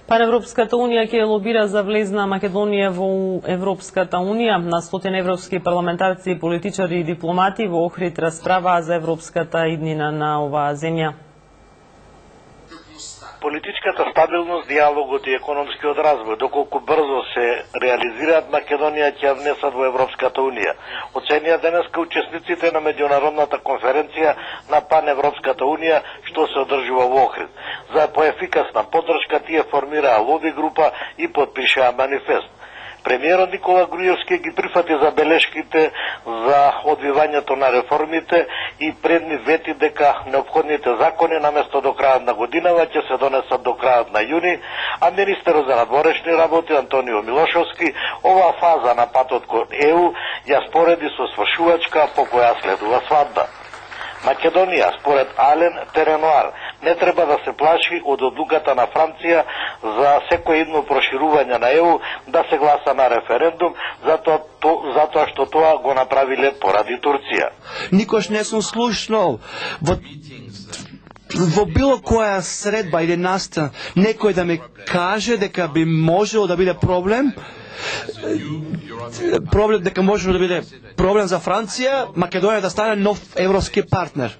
Паневропската унија ќе лобира за влезна Македонија во Европската унија. На 100 европски парламентарци, политичари и дипломати во Охрид расправаа за европската иднина на оваа земја. Политичката стабилност, диалогот и економскиот развој, доколку брзо се реализираат, Македонија ќе ја внесат во Европската унија. Оценија денеска учесниците на меѓународната конференција на Паневропската унија, што се одржува во Охрид. За поефикасна поддршка тие формираа лоби група и подпишаа манифест. Премиерот Никола Груевски ги прифати забелешките за одвивањето на реформите и предни вети дека неопходните закони наместо до крајот на годинава ќе се донесат до крајот на јуни, а министерот за надворешни работи Антонио Милошовски оваа фаза на патот кон ЕУ ја спореди со свршувачка по која следува свадба. Македонија, според Ален Теренуар, не треба да се плаши од одлуката на Франција за секој идно проширување на ЕУ да се гласа на референдум, затоа што тоа го направиле поради Турција. Никош не сум слушнал во било која средба или настан некој да ми каже дека би можело да биде проблем дека може да биде проблем за Франција, Македонија да стане нов европски партнер.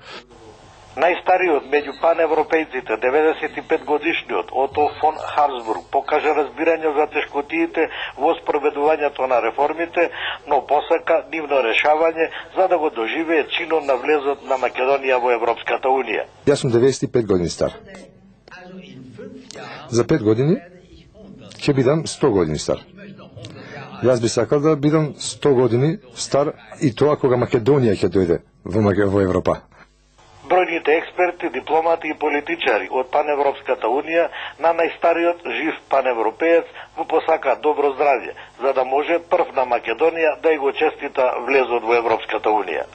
Најстариот меѓу паневропејците, 95 годишниот Ото фон Харсбург, покажа разбирање за тешкотиите во спроведувањето на реформите, но посака нивно решавање за да го доживее чинот на влезот на Македонија во Европската унија. Јас сум 95 години стар. За 5 години ќе бидам 100 години стар. Јас би сакал да бидам 100 години стар и тоа кога Македонија ќе дојде во Европа. Бројните експерти, дипломати и политичари од Паневропската унија на најстариот жив паневропеец му посака добро здравје, за да може прв на Македонија да ја го честита влезот во Европската унија.